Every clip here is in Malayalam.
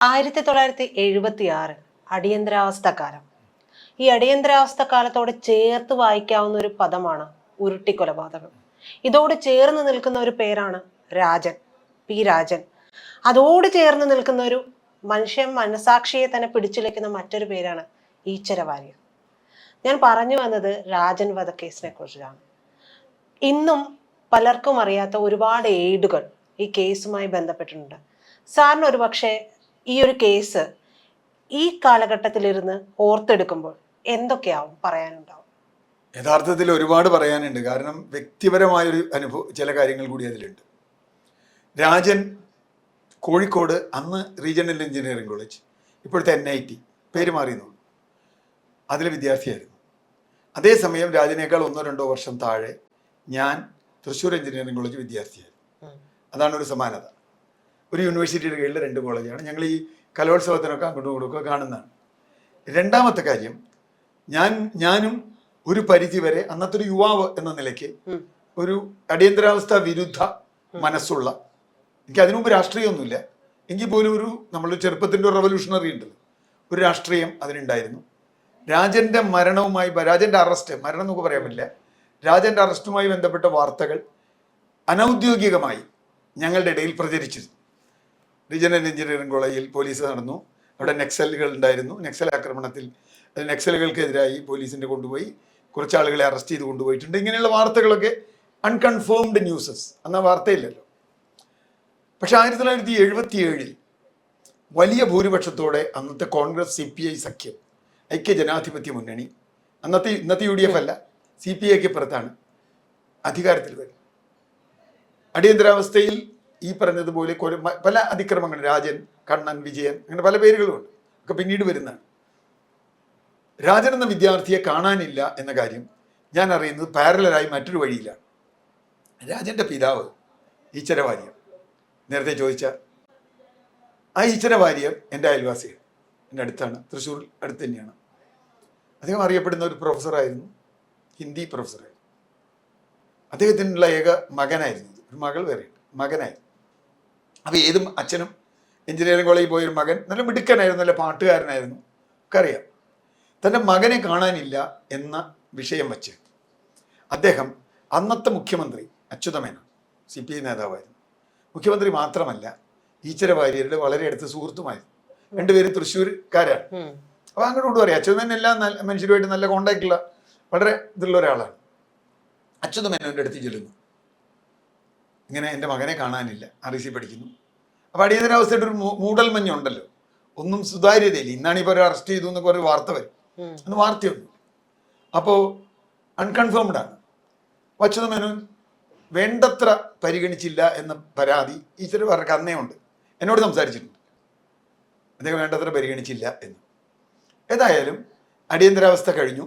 1976 അടിയന്തരാവസ്ഥ കാലം. ഈ അടിയന്തരാവസ്ഥ കാലത്തോട് ചേർത്ത് വായിക്കാവുന്ന ഒരു പദമാണ് ഉരുട്ടിക്കൊലപാതകം. ഇതോട് ചേർന്ന് നിൽക്കുന്ന ഒരു പേരാണ് രാജൻ, പി രാജൻ. അതോട് ചേർന്ന് നിൽക്കുന്ന ഒരു മനസാക്ഷിയെ തന്നെ പിടിച്ചുലയ്ക്കുന്ന മറ്റൊരു പേരാണ് ഈച്ചര വാര്യർ. ഞാൻ പറഞ്ഞു വന്നത് രാജൻ വധക്കേസിനെ കുറിച്ചാണ്. ഇന്നും പലർക്കും അറിയാത്ത ഒരുപാട് ഏടുകൾ ഈ കേസുമായി ബന്ധപ്പെട്ടിട്ടുണ്ട്. സാറിന് ഒരു പക്ഷേ ഈ ഒരു കേസ് ഈ കാലഘട്ടത്തിലിരുന്ന് ഓർത്തെടുക്കുമ്പോൾ എന്തൊക്കെയാവും പറയാനുണ്ടാവും? യഥാർത്ഥത്തിൽ ഒരുപാട് പറയാനുണ്ട്. കാരണം വ്യക്തിപരമായൊരു ചില കാര്യങ്ങൾ കൂടി അതിലുണ്ട്. രാജൻ കോഴിക്കോട്, അന്ന് റീജിയണൽ എഞ്ചിനീയറിംഗ് കോളേജ്, ഇപ്പോഴത്തെ NIT, പേര് മാറിയെന്നുള്ളൂ, അതിലെ വിദ്യാർത്ഥിയായിരുന്നു. അതേസമയം രാജനേക്കാൾ 1-2 വർഷം താഴെ ഞാൻ തൃശ്ശൂർ എഞ്ചിനീയറിംഗ് കോളേജ് വിദ്യാർത്ഥിയായിരുന്നു. അതാണ് ഒരു സമാനത. ഒരു യൂണിവേഴ്സിറ്റിയുടെ കീഴിൽ 2 കോളേജാണ്. ഞങ്ങൾ ഈ കലോത്സവത്തിനൊക്കെ അങ്ങോട്ടും ഇങ്ങോട്ടും കാണുന്നതാണ്. രണ്ടാമത്തെ കാര്യം, ഞാനും ഒരു പരിധി വരെ അന്നത്തെ ഒരു യുവാവ് എന്ന നിലയ്ക്ക് ഒരു അടിയന്തരാവസ്ഥ വിരുദ്ധ മനസ്സുള്ള, എനിക്ക് അതിനു മുമ്പ് രാഷ്ട്രീയമൊന്നുമില്ല എങ്കിൽ പോലും നമ്മൾ ചെറുപ്പത്തിൻ്റെ ഒരു റവല്യൂഷണറി ഉണ്ടല്ലോ, ഒരു രാഷ്ട്രീയം അതിനുണ്ടായിരുന്നു. രാജൻ്റെ മരണവുമായി, രാജൻ്റെ അറസ്റ്റ്, മരണം എന്നൊക്കെ പറയാൻ പറ്റില്ല, രാജൻ്റെ അറസ്റ്റുമായി ബന്ധപ്പെട്ട വാർത്തകൾ അനൗദ്യോഗികമായി ഞങ്ങളുടെ ഇടയിൽ പ്രചരിച്ചിരുന്നു. റീജിയണൽ എഞ്ചിനീയറിംഗ് കോളേജിൽ പോലീസ് നടന്നു, അവിടെ നക്സലുകൾ ഉണ്ടായിരുന്നു. നക്സൽ ആക്രമണത്തിൽ നക്സലുകൾക്കെതിരായി പോലീസിൻ്റെ കൊണ്ടുപോയി കുറച്ച് ആളുകളെ അറസ്റ്റ് ചെയ്ത് കൊണ്ടുപോയിട്ടുണ്ട്. ഇങ്ങനെയുള്ള വാർത്തകളൊക്കെ അൺകൺഫേംഡ് ന്യൂസസ്, അന്ന് വാർത്തയില്ലല്ലോ. പക്ഷെ 1977 വലിയ ഭൂരിപക്ഷത്തോടെ അന്നത്തെ കോൺഗ്രസ് CPI സഖ്യം, ഐക്യ ജനാധിപത്യ മുന്നണി, ഇന്നത്തെ UDF അല്ല, CPIക്ക് പുറത്താണ് അധികാരത്തിൽ വരും. അടിയന്തരാവസ്ഥയിൽ ഈ പറഞ്ഞതുപോലെ പല അതിക്രമങ്ങൾ, രാജൻ, കണ്ണൻ, വിജയൻ, അങ്ങനെ പല പേരുകളുമുണ്ട്, ഒക്കെ പിന്നീട് വരുന്നതാണ്. രാജൻ എന്ന വിദ്യാർത്ഥിയെ കാണാനില്ല എന്ന കാര്യം ഞാൻ അറിയുന്നത് പാരലലായി മറ്റൊരു വഴിയിലാണ്. രാജൻ്റെ പിതാവ് ഈച്ചര വാര്യർ, നേരത്തെ ചോദിച്ച ആ ഈച്ചര വാര്യർ എൻ്റെ അയൽവാസിയാണ്, എൻ്റെ അടുത്താണ്, തൃശ്ശൂർ അടുത്ത് തന്നെയാണ്. അദ്ദേഹം അറിയപ്പെടുന്ന ഒരു പ്രൊഫസറായിരുന്നു, ഹിന്ദി പ്രൊഫസറായിരുന്നു. അദ്ദേഹത്തിനുള്ള ഏക മകനായിരുന്നു, ഒരു മകൾ വേറെയുണ്ട്, മകനായിരുന്നു. അപ്പോൾ ഏതും അച്ഛനും എഞ്ചിനീയറിംഗ് കോളേജിൽ പോയൊരു മകൻ, നല്ല മിടുക്കനായിരുന്നു, നല്ല പാട്ടുകാരനായിരുന്നു, ഒക്കെ അറിയാം. തൻ്റെ മകനെ കാണാനില്ല എന്ന വിഷയം വച്ച് അദ്ദേഹം അന്നത്തെ മുഖ്യമന്ത്രി അച്യുതമേനോൻ, CPI നേതാവായിരുന്നു. മുഖ്യമന്ത്രി മാത്രമല്ല, ഈച്ചര വാര്യരുടെ വളരെ അടുത്ത സുഹൃത്തുമായിരുന്നു. രണ്ടുപേരും തൃശ്ശൂർക്കാരാണ്. അപ്പോൾ അങ്ങോട്ട് പറയാം, അച്യുതമേനോൻ എല്ലാ മനുഷ്യരുമായിട്ട് നല്ല കോണ്ടാക്റ്റുള്ള വളരെ ഇതുള്ള ഒരാളാണ്. അച്യുതമേനോൻ്റെ അടുത്ത് ചെല്ലുന്നു, ഇങ്ങനെ എൻ്റെ മകനെ കാണാനില്ല, REC പഠിക്കുന്നു. അപ്പോൾ അടിയന്തരാവസ്ഥയുടെ ഒരു മൂടൽമഞ്ഞുണ്ടല്ലോ, ഒന്നും സുതാര്യതയില്ല. ഇന്നാണ് ഇപ്പോൾ ഒരു അറസ്റ്റ് ചെയ്തു എന്നൊക്കെ ഒരു വാർത്ത വരും, അന്ന് വാർത്തയൊന്നും. അപ്പോൾ അൺകൺഫേംഡാണ്. അച്യുതമേനോൻ വേണ്ടത്ര പരിഗണിച്ചില്ല എന്ന പരാതി ഈശ്വരർക്ക് അന്നേ ഉണ്ട്, എന്നോട് സംസാരിച്ചിട്ടുണ്ട്. അദ്ദേഹം വേണ്ടത്ര പരിഗണിച്ചില്ല എന്ന്. ഏതായാലും അടിയന്തരാവസ്ഥ കഴിഞ്ഞു.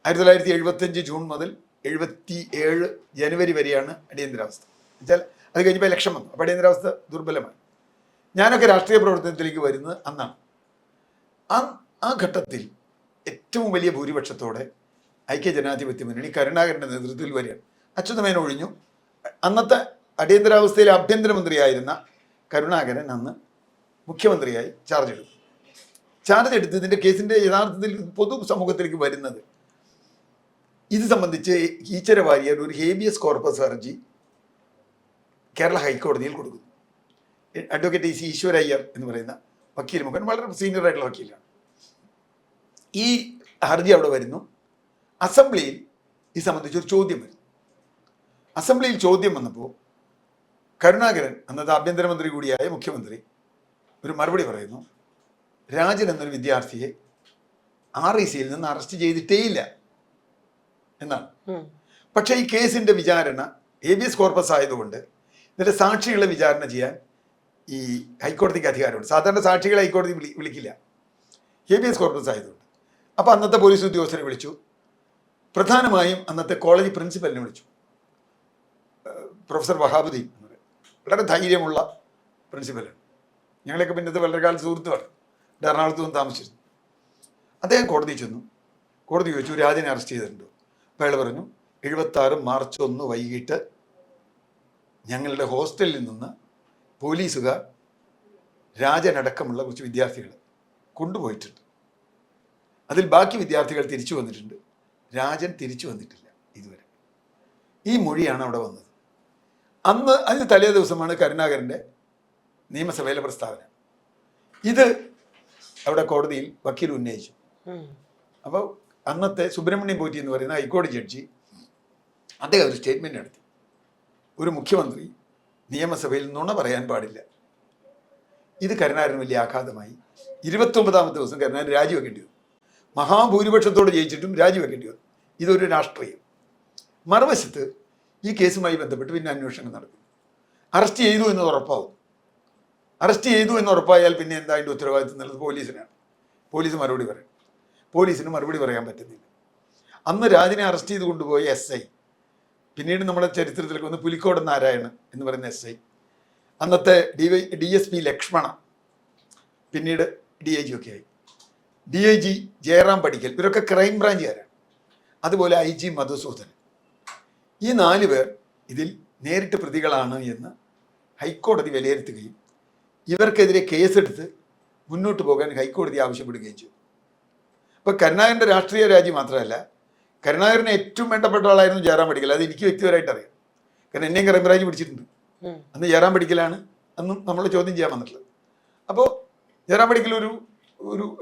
1975 ജൂൺ മുതൽ 77 ജനുവരി വരെയാണ് അടിയന്തരാവസ്ഥ. എന്നുവെച്ചാൽ അത് കഴിഞ്ഞപ്പോൾ ഇലക്ഷൻ വന്നു, അപ്പോൾ അടിയന്തരാവസ്ഥ ദുർബലമായി. ഞാനൊക്കെ രാഷ്ട്രീയ പ്രവർത്തനത്തിലേക്ക് വരുന്നത് അന്നാണ്. ആ ഘട്ടത്തിൽ ഏറ്റവും വലിയ ഭൂരിപക്ഷത്തോടെ ഐക്യ ജനാധിപത്യ മുന്നണി കരുണാകരൻ്റെ നേതൃത്വത്തിൽ വരികയാണ്. അച്യുതമേനോൻ ഒഴിഞ്ഞു. അന്നത്തെ അടിയന്തരാവസ്ഥയിലെ ആഭ്യന്തരമന്ത്രിയായിരുന്ന കരുണാകരൻ അന്ന് മുഖ്യമന്ത്രിയായി ചാർജ് എടുത്തു. ചാർജ് എടുത്ത് ഇതിൻ്റെ കേസിൻ്റെ യഥാർത്ഥത്തിൽ പൊതു സമൂഹത്തിലേക്ക് വരുന്നത്, ഇത് സംബന്ധിച്ച് ഈച്ചര വാര്യർ ഒരു ഹേബിയസ് കോർപ്പസ് ഹർജി കേരള ഹൈക്കോടതിയിൽ കൊടുക്കുന്നു. അഡ്വക്കേറ്റ് EC ഈശ്വരയ്യർ എന്ന് പറയുന്ന വക്കീൽ മുഖൻ, വളരെ സീനിയർ ആയിട്ടുള്ള വക്കീലാണ്. ഈ ഹർജി അവിടെ വരുന്നു. അസംബ്ലിയിൽ ഇത് സംബന്ധിച്ചൊരു ചോദ്യം വരുന്നു. അസംബ്ലിയിൽ ചോദ്യം വന്നപ്പോൾ കരുണാകരൻ, അന്നത്തെ ആഭ്യന്തരമന്ത്രി കൂടിയായ മുഖ്യമന്ത്രി, ഒരു മറുപടി പറയുന്നു, രാജൻ എന്നൊരു വിദ്യാർത്ഥിയെ RECയിൽ നിന്ന് അറസ്റ്റ് ചെയ്തിട്ടേയില്ല എന്നാണ്. പക്ഷേ ഈ കേസിൻ്റെ വിചാരണ ഹേബിയസ് കോർപ്പസ് ആയതുകൊണ്ട് ഇതിൻ്റെ സാക്ഷികളെ വിചാരണ ചെയ്യാൻ ഈ ഹൈക്കോടതിക്ക് അധികാരമുണ്ട്. സാധാരണ സാക്ഷികളെ ഹൈക്കോടതി വിളിക്കില്ല, ഹേബിയസ് കോർപ്പസ് ആയതുകൊണ്ട്. അപ്പോൾ അന്നത്തെ പോലീസ് ഉദ്യോഗസ്ഥരെ വിളിച്ചു. പ്രധാനമായും അന്നത്തെ കോളേജ് പ്രിൻസിപ്പലിനെ വിളിച്ചു, പ്രൊഫസർ വഹാബുദ്ദീൻ എന്ന് പറയും. വളരെ ധൈര്യമുള്ള പ്രിൻസിപ്പലാണ്. ഞങ്ങളൊക്കെ പിന്നത്തെ വളരെ കാലം സുഹൃത്തുമാണ്, എറണാകുളത്ത് നിന്ന് താമസിച്ചിരുന്നു. അദ്ദേഹം കോടതി ചെന്നു. കോടതി ചോദിച്ചു, രാജനെ അറസ്റ്റ് ചെയ്തിട്ടുണ്ടോ? അപ്പോൾ അയാൾ പറഞ്ഞു, 76 മാർച്ച് 1 വൈകിട്ട് ഞങ്ങളുടെ ഹോസ്റ്റലിൽ നിന്ന് പോലീസുകാർ രാജനടക്കമുള്ള കുറച്ച് വിദ്യാർത്ഥികൾ കൊണ്ടുപോയിട്ടുണ്ട്. അതിൽ ബാക്കി വിദ്യാർത്ഥികൾ തിരിച്ചു വന്നിട്ടുണ്ട്. രാജൻ തിരിച്ചു വന്നിട്ടില്ല ഇതുവരെ. ഈ മൊഴിയാണ് അവിടെ വന്നത്. അന്ന് അതിന് തലേ ദിവസമാണ് കരുണാകരൻ്റെ നിയമസഭയിലെ പ്രസ്താവന. ഇത് അവിടെ കോടതിയിൽ വക്കീൽ ഉന്നയിച്ചു. അപ്പോൾ അന്നത്തെ സുബ്രഹ്മണ്യം പോറ്റി എന്ന് പറയുന്ന ഹൈക്കോടതി ജഡ്ജി അദ്ദേഹം ഒരു സ്റ്റേറ്റ്മെൻറ്റ് നടത്തി. ഒരു മുഖ്യമന്ത്രി നിയമസഭയിൽ നുണ പറയാൻ പാടില്ല. ഇത് കരുണാകരന് വലിയ ആഘാതമായി. 29ാമത്തെ ദിവസം കരുണാകരൻ രാജിവെക്കേണ്ടി വന്നു. മഹാഭൂരിപക്ഷത്തോട് ജയിച്ചിട്ടും രാജിവെക്കേണ്ടി വന്നു. ഇതൊരു രാഷ്ട്രീയം. മറുവശത്ത് ഈ കേസുമായി ബന്ധപ്പെട്ട് പിന്നെ അന്വേഷണം നടക്കും. അറസ്റ്റ് ചെയ്തു എന്ന് ഉറപ്പാവും. അറസ്റ്റ് ചെയ്തു എന്ന് ഉറപ്പായാൽ പിന്നെ എന്താ അതിൻ്റെ ഉത്തരവാദിത്വം എന്നുള്ളത് പോലീസിനാണ്. പോലീസ് മറുപടി പറയും. പോലീസിന് മറുപടി പറയാൻ പറ്റുന്നില്ല. അന്ന് രാജിനെ അറസ്റ്റ് ചെയ്ത് കൊണ്ടുപോയ SI, പിന്നീട് നമ്മുടെ ചരിത്രത്തിലേക്ക് വന്ന് പുലിക്കോട് നാരായണൻ എന്ന് പറയുന്ന SI, അന്നത്തെ DSP ലക്ഷ്മണ, പിന്നീട് DIG ഒക്കെ ആയി. DIG ജയറാം പടിക്കൽ, ഇവരൊക്കെ ക്രൈം ബ്രാഞ്ചുകാരാണ്. അതുപോലെ IG മധുസൂദനൻ. ഈ 4 പേർ ഇതിൽ നേരിട്ട് പ്രതികളാണ് എന്ന് ഹൈക്കോടതി വിലയിരുത്തുകയും ഇവർക്കെതിരെ കേസെടുത്ത് മുന്നോട്ട് പോകാൻ ഹൈക്കോടതി ആവശ്യപ്പെടുകയും ചെയ്തു. അപ്പോൾ കരുണാകരൻ്റെ രാഷ്ട്രീയ രാജി മാത്രമല്ല, കരുണാകരന് ഏറ്റവും വേണ്ടപ്പെട്ട ആളായിരുന്നു ജയറാം പടിക്കൽ. അത് എനിക്ക് വ്യക്തിപരമായിട്ട് അറിയാം. കാരണം എന്നെയും ക്രൈം ബ്രാഞ്ച് പിടിച്ചിട്ടുണ്ട്. അന്ന് ജയറാം പടിക്കലാണ് അന്നും നമ്മൾ ചോദ്യം ചെയ്യാൻ വന്നിട്ടുള്ളത്. അപ്പോൾ ജയറാം പടിക്കൽ ഒരു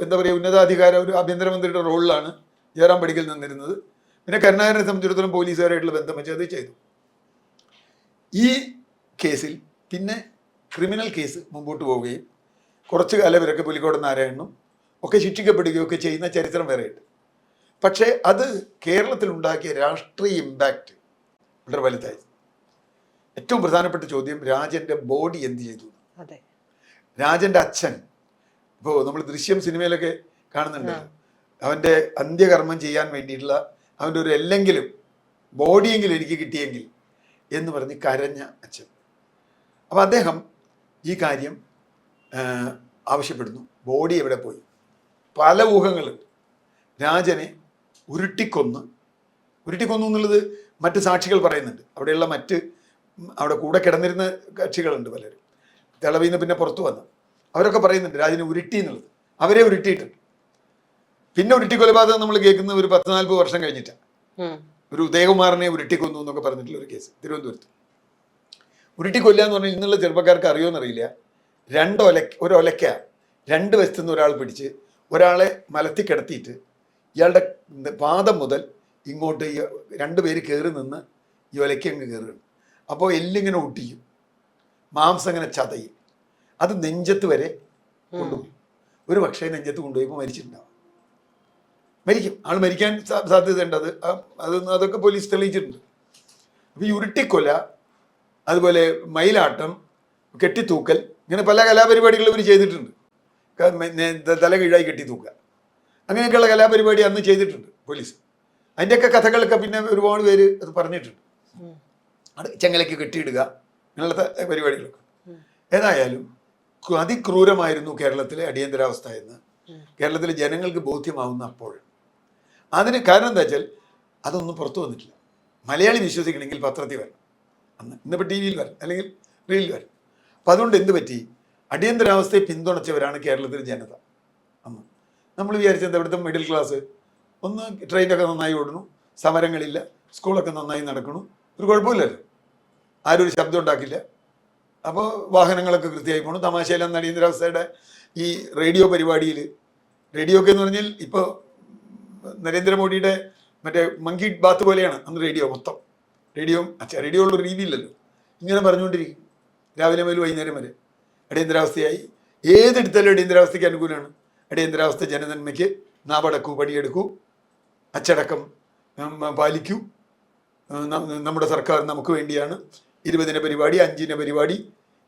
എന്താ പറയുക, ഉന്നതാധികാര ഒരു ആഭ്യന്തരമന്ത്രിയുടെ റോളിലാണ് ജയറാം പടിക്കൽ നിന്നിരുന്നത്. പിന്നെ കരുണാകരനെ സംബന്ധിച്ചിടത്തോളം പോലീസുകാരായിട്ടുള്ള ബന്ധം വെച്ച് അത് ചെയ്തു. ഈ കേസിൽ പിന്നെ ക്രിമിനൽ കേസ് മുമ്പോട്ട് പോവുകയും കുറച്ച് കാലം ഇവരൊക്കെ പുലിക്കോട് നാരായണനും ഒക്കെ ശിക്ഷിക്കപ്പെടുകയൊക്കെ ചെയ്യുന്ന ചരിത്രം വേറെയുണ്ട്. പക്ഷേ അത് കേരളത്തിലുണ്ടാക്കിയ രാഷ്ട്രീയ ഇമ്പാക്റ്റ് വളരെ വലുതായി. ഏറ്റവും പ്രധാനപ്പെട്ട ചോദ്യം, രാജൻ്റെ ബോഡി എന്ത് ചെയ്തു? രാജൻ്റെ അച്ഛൻ, ഇപ്പോൾ നമ്മൾ ദൃശ്യം സിനിമയിലൊക്കെ കാണുന്നുണ്ട്, അവൻ്റെ അന്ത്യകർമ്മം ചെയ്യാൻ വേണ്ടിയിട്ടുള്ള അവൻ്റെ ഒരു എല്ലെങ്കിലും ബോഡിയെങ്കിലും എനിക്ക് കിട്ടിയെങ്കിൽ എന്ന് പറഞ്ഞ് കരഞ്ഞ അച്ഛൻ. അപ്പോൾ അദ്ദേഹം ഈ കാര്യം ആവശ്യപ്പെടുന്നു. ബോഡി എവിടെ പോയി? പല ഊഹങ്ങളുണ്ട്. രാജനെ ഉരുട്ടിക്കൊന്നു എന്നുള്ളത് മറ്റ് സാക്ഷികൾ പറയുന്നുണ്ട്. അവിടെയുള്ള അവിടെ കൂടെ കിടന്നിരുന്ന കക്ഷികളുണ്ട് പലരും. തെളവിന്ന് പിന്നെ പുറത്തു വന്നു. അവരൊക്കെ പറയുന്നുണ്ട് രാജനെ ഉരുട്ടി എന്നുള്ളത്. അവരെ ഉരുട്ടിയിട്ടുണ്ട്. പിന്നെ ഉരുട്ടിക്കൊലപാതകം നമ്മൾ കേൾക്കുന്നത് ഒരു 10-40 വർഷം കഴിഞ്ഞിട്ടാണ്. ഒരു ഉദയകുമാറിനെ ഉരുട്ടിക്കൊന്നു എന്നൊക്കെ പറഞ്ഞിട്ടുള്ള ഒരു കേസ് തിരുവനന്തപുരത്ത്. ഉരുട്ടിക്കൊല്ലുക എന്ന് പറഞ്ഞാൽ ഇന്നുള്ള ചെറുപ്പക്കാർക്ക് അറിയുമെന്നറിയില്ല. ഒരു ഒലക്ക 2 വശത്തു നിന്ന് ഒരാൾ പിടിച്ച് ഒരാളെ മലത്തി കിടത്തിയിട്ട് ഇയാളുടെ പാദം മുതൽ ഇങ്ങോട്ട് 2 പേര് കയറി നിന്ന് ഈ ഒലയ്ക്ക് അങ്ങ് കയറുകയാണ്. അപ്പോൾ എല്ലിങ്ങനെ ഒട്ടിക്കും, മാംസം ഇങ്ങനെ ചതയും. അത് നെഞ്ചത്ത് വരെ കൊണ്ടുപോയി. ഒരു പക്ഷേ നെഞ്ചത്ത് കൊണ്ടുപോയപ്പോൾ മരിച്ചിട്ടുണ്ടാവും. മരിക്കും, ആൾ മരിക്കാൻ സാധ്യതയുണ്ട്. അതൊക്കെ പോലീസ് തെളിയിച്ചിട്ടുണ്ട്. അപ്പോൾ ഈ ഉരുട്ടിക്കൊല, അതുപോലെ മയിലാട്ടം, കെട്ടിത്തൂക്കൽ, ഇങ്ങനെ പല കലാപരിപാടികൾ ഇവർ ചെയ്തിട്ടുണ്ട്. തല കീഴായി കെട്ടിത്തൂക്കുക, അങ്ങനെയൊക്കെയുള്ള കലാപരിപാടി അന്ന് ചെയ്തിട്ടുണ്ട് പോലീസ്. അതിൻ്റെയൊക്കെ കഥകളൊക്കെ പിന്നെ ഒരുപാട് പേര് അത് പറഞ്ഞിട്ടുണ്ട്. ചെങ്ങലയ്ക്ക് കെട്ടിയിടുക, ഇങ്ങനെയുള്ള പരിപാടികളൊക്കെ. ഏതായാലും അതിക്രൂരമായിരുന്നു കേരളത്തിലെ അടിയന്തരാവസ്ഥ എന്ന് കേരളത്തിലെ ജനങ്ങൾക്ക് ബോധ്യമാവുന്ന അപ്പോൾ. അതിന് കാരണം എന്താ വെച്ചാൽ അതൊന്നും പുറത്തു വന്നിട്ടില്ല. മലയാളി വിശ്വസിക്കണമെങ്കിൽ പത്രത്തിൽ വരണം, ഇന്നിപ്പോൾ TV യിൽ വരണം, അല്ലെങ്കിൽ റീലിൽ വരണം. അപ്പം അതുകൊണ്ട് എന്ത് പറ്റി? അടിയന്തരാവസ്ഥയെ പിന്തുണച്ചവരാണ് കേരളത്തിലെ ജനത. അന്ന് നമ്മൾ വിചാരിച്ചത് ഇവിടുത്തെ മിഡിൽ ക്ലാസ് ഒന്ന് ട്രെയിനൊക്കെ നന്നായി ഓടണു, സമരങ്ങളില്ല, സ്കൂളൊക്കെ നന്നായി നടക്കണു, ഒരു കുഴപ്പമില്ലല്ലോ, ആരും ഒരു ശബ്ദം ഉണ്ടാക്കില്ല, അപ്പോൾ വാഹനങ്ങളൊക്കെ കൃത്യമായി പോകണം. തമാശയിലെന്ന് അടിയന്തരാവസ്ഥയുടെ ഈ റേഡിയോ പരിപാടിയിൽ, റേഡിയോ ഒക്കെ എന്ന് പറഞ്ഞാൽ ഇപ്പോൾ നരേന്ദ്രമോദിയുടെ മറ്റേ മങ്കി ബാത്ത് പോലെയാണ് അന്ന് റേഡിയോ മൊത്തം. റേഡിയോ ഉള്ള രീതിയില്ലല്ലോ, ഇങ്ങനെ പറഞ്ഞുകൊണ്ടിരിക്കും രാവിലെ മുതൽ വൈകുന്നേരം വരെ. അടിയന്തരാവസ്ഥയായി ഏതെടുത്താലും അടിയന്തരാവസ്ഥയ്ക്ക് അനുകൂലമാണ്. അടിയന്തരാവസ്ഥ ജനനന്മയ്ക്ക്, നാവടക്കൂ പണിയെടുക്കൂ, അച്ചടക്കം പാലിക്കൂ, നമ്മുടെ സർക്കാർ നമുക്ക് വേണ്ടിയാണ്, 20-ന് പരിപാടി, 5-ന് പരിപാടി,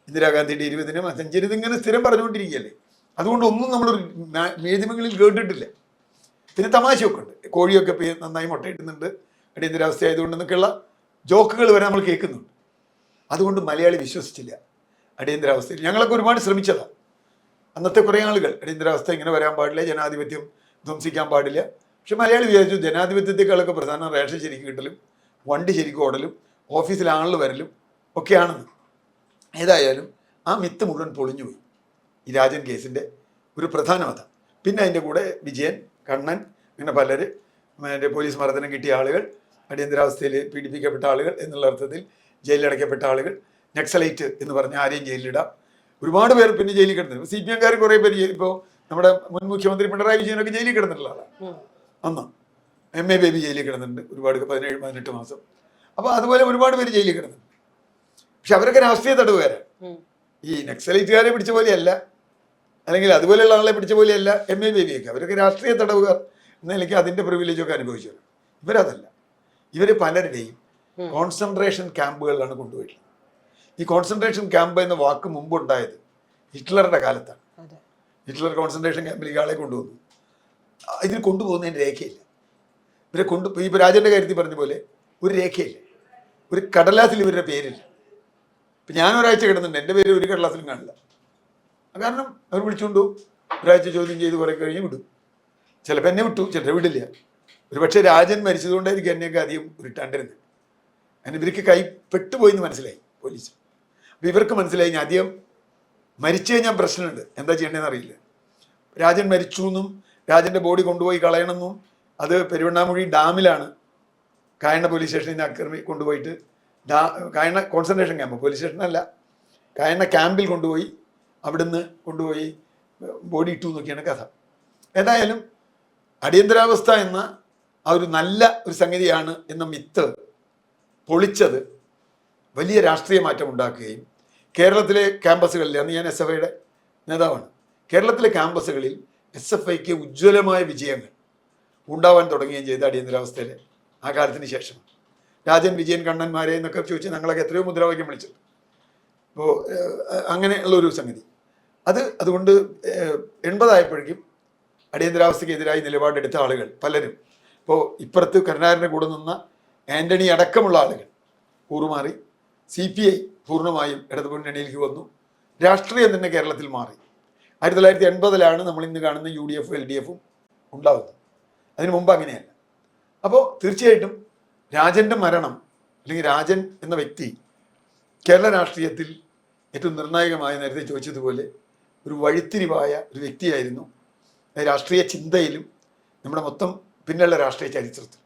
ഇന്ദിരാഗാന്ധിയുടെ 20-നും 5-നും ഇതിങ്ങനെ സ്ഥിരം പറഞ്ഞുകൊണ്ടിരിക്കുകയല്ലേ. അതുകൊണ്ട് ഒന്നും നമ്മൾ മാധ്യമങ്ങളിൽ കേട്ടിട്ടില്ല. പിന്നെ തമാശയൊക്കെ ഉണ്ട്, കോഴിയൊക്കെ നന്നായി മുട്ടയിടുന്നുണ്ട് അടിയന്തരാവസ്ഥ ആയതുകൊണ്ടെന്നൊക്കെയുള്ള ജോക്കുകൾ വരെ നമ്മൾ കേൾക്കുന്നുണ്ട്. അതുകൊണ്ട് മലയാളി വിശ്വസിച്ചില്ല അടിയന്തരാവസ്ഥയിൽ. ഞങ്ങളൊക്കെ ഒരുപാട് ശ്രമിച്ചതാണ്. അന്നത്തെ കുറേ ആളുകൾ അടിയന്തരാവസ്ഥ ഇങ്ങനെ വരാൻ പാടില്ല, ജനാധിപത്യം ധ്വംസിക്കാൻ പാടില്ല. പക്ഷെ മലയാളി വിചാരിച്ചു ജനാധിപത്യത്തെക്കാളൊക്കെ പ്രധാനം റേഷൻ ശരിക്കും കിട്ടലും, വണ്ടി ശരിക്കും ഓടലും, ഓഫീസിൽ ആളിൽ വരലും ഒക്കെയാണെന്ന്. ഏതായാലും ആ മിത്ത് മുഴുവൻ പൊളിഞ്ഞുപോയി. ഈ രാജൻ കേസിൻ്റെ ഒരു പ്രധാന മതം. പിന്നെ അതിൻ്റെ കൂടെ വിജയൻ, കണ്ണൻ, അങ്ങനെ പലര്, മറ്റേ പോലീസ് മർദ്ദനം കിട്ടിയ ആളുകൾ, അടിയന്തരാവസ്ഥയിൽ പീഡിപ്പിക്കപ്പെട്ട ആളുകൾ എന്നുള്ള അർത്ഥത്തിൽ ജയിലിലടയ്ക്കപ്പെട്ട ആളുകൾ, നക്സലൈറ്റ് എന്ന് പറഞ്ഞ് ആരെയും ജയിലിലിടാം. ഒരുപാട് പേർ പിന്നെ ജയിലിൽ കിടന്നു. CPM-കാർ കുറേ പേര് ഇപ്പോൾ നമ്മുടെ മുൻ മുഖ്യമന്ത്രി പിണറായി വിജയനൊക്കെ ജയിലിൽ കിടന്നിട്ടുള്ള ആളാണ്. അന്ന് MA ബേബി ജയിലിൽ കിടന്നിട്ടുണ്ട് ഒരുപാട്, 17-18 മാസം. അപ്പോൾ അതുപോലെ ഒരുപാട് പേര് ജയിലിൽ കിടന്നിട്ടുണ്ട്. പക്ഷെ അവരൊക്കെ രാഷ്ട്രീയ തടവുകാരാണ്. ഈ നക്സലൈറ്റുകാരെ പിടിച്ച പോലെയല്ല, അല്ലെങ്കിൽ അതുപോലെയുള്ള ആളെ പിടിച്ച പോലെയല്ല MA ബേബിയൊക്കെ. അവരൊക്കെ രാഷ്ട്രീയ തടവുകാർ എന്ന നിലയ്ക്ക് അതിൻ്റെ പ്രിവിലേജൊക്കെ അനുഭവിച്ചവർ. ഇവരതല്ല. ഇവർ പലരുടെയും കോൺസെൻട്രേഷൻ ക്യാമ്പുകളിലാണ് കൊണ്ടുപോയിട്ടുള്ളത്. ഈ കോൺസെൻട്രേഷൻ ക്യാമ്പ് എന്ന വാക്ക് മുമ്പുണ്ടായത് ഹിറ്റ്ലറുടെ കാലത്താണ്. ഹിറ്റ്ലർ കോൺസെൻട്രേഷൻ ക്യാമ്പിലേക്ക് ആളെ കൊണ്ടുവന്നു. ഇതിൽ കൊണ്ടുപോകുന്നതിന് രേഖയില്ല. ഇവരെ ഇപ്പോൾ രാജൻ്റെ കാര്യത്തിൽ പറഞ്ഞ പോലെ ഒരു രേഖയില്ല, ഒരു കടലാസിൽ ഇവരുടെ പേരില്ല. ഇപ്പം ഞാൻ ഒരാഴ്ച കിടന്നുണ്ട്, എൻ്റെ പേര് ഒരു കടലാസിലും കാണില്ല. കാരണം അവർ വിളിച്ചുകൊണ്ടു ഒരാഴ്ച ചോദ്യം ചെയ്ത് കുറേ കഴിഞ്ഞ് വിടും. ചിലപ്പോൾ എന്നെ വിട്ടു, ചിലരെ വിടില്ല. ഒരു പക്ഷേ രാജൻ മരിച്ചതുകൊണ്ടായിരിക്കും എന്നെയൊക്കെ അധികം വിട്ടാണ്ടിരുന്നത്. അങ്ങനെ ഇവർക്ക് കൈ പെട്ടുപോയി എന്ന് മനസ്സിലായി പോലീസ്. അപ്പോൾ ഇവർക്ക് മനസ്സിലായി ഞാൻ അധികം മരിച്ചു കഴിഞ്ഞാൽ പ്രശ്നമുണ്ട്, എന്താ ചെയ്യേണ്ടതെന്ന് അറിയില്ല. രാജൻ മരിച്ചു എന്നും രാജൻ്റെ ബോഡി കൊണ്ടുപോയി കളയണമെന്നും, അത് പെരുവണ്ണാമൊഴി ഡാമിലാണ് കായണ്ണ പോലീസ് സ്റ്റേഷനിൽ നിന്ന് കൊണ്ടുപോയിട്ട് കായണ്ണ കോൺസെൻട്രേഷൻ ക്യാമ്പ്, പോലീസ് സ്റ്റേഷനല്ല, കായണ്ണ ക്യാമ്പിൽ കൊണ്ടുപോയി അവിടുന്ന് കൊണ്ടുപോയി ബോഡി ഇട്ടു എന്നൊക്കെയാണ് കഥ. ഏതായാലും അടിയന്തരാവസ്ഥ എന്ന ആ ഒരു നല്ല ഒരു സംഗതിയാണ് എന്ന മിത്ത് പൊളിച്ചത് വലിയ രാഷ്ട്രീയ മാറ്റം ഉണ്ടാക്കുകയും കേരളത്തിലെ ക്യാമ്പസുകളിൽ, അന്ന് ഞാൻ SFIയുടെ നേതാവാണ്, കേരളത്തിലെ ക്യാമ്പസുകളിൽ SFIക്ക് ഉജ്ജ്വലമായ വിജയങ്ങൾ ഉണ്ടാവാൻ തുടങ്ങുകയും ചെയ്ത അടിയന്തരാവസ്ഥയിലെ ആ കാലത്തിന് ശേഷം. രാജൻ, വിജയൻ, കണ്ണന്മാരെ എന്നൊക്കെ ചോദിച്ച് ഞങ്ങളൊക്കെ എത്രയോ മുദ്രാവാക്യം വിളിച്ചത്. അപ്പോൾ അങ്ങനെയുള്ളൊരു സംഗതി അതുകൊണ്ട് 80 ആയപ്പോഴേക്കും അടിയന്തരാവസ്ഥയ്ക്കെതിരായി നിലപാടെടുത്ത ആളുകൾ പലരും, ഇപ്പോൾ ഇപ്പുറത്ത് കരുണാകരൻ്റെ കൂടെ നിന്ന ആൻ്റണി അടക്കമുള്ള ആളുകൾ കൂറുമാറി CPI പൂർണ്ണമായും ഇടതുമുന്നണിയിലേക്ക് വന്നു. രാഷ്ട്രീയം തന്നെ കേരളത്തിൽ മാറി. 1980-ലാണ് നമ്മൾ ഇന്ന് കാണുന്ന UDF LDF ഉണ്ടാകുന്നത്. അതിനു മുമ്പ് അങ്ങനെയല്ല. അപ്പോൾ തീർച്ചയായിട്ടും രാജൻ്റെ മരണം, അല്ലെങ്കിൽ രാജൻ എന്ന വ്യക്തി കേരള രാഷ്ട്രീയത്തിൽ ഏറ്റവും നിർണായകമായ, നേരത്തെ ചോദിച്ചതുപോലെ ഒരു വഴിത്തിരിവായ ഒരു വ്യക്തിയായിരുന്നു രാഷ്ട്രീയ ചിന്തയിലും നമ്മുടെ മൊത്തം പിന്നെയുള്ള രാഷ്ട്രീയ ചരിത്രത്തിൽ.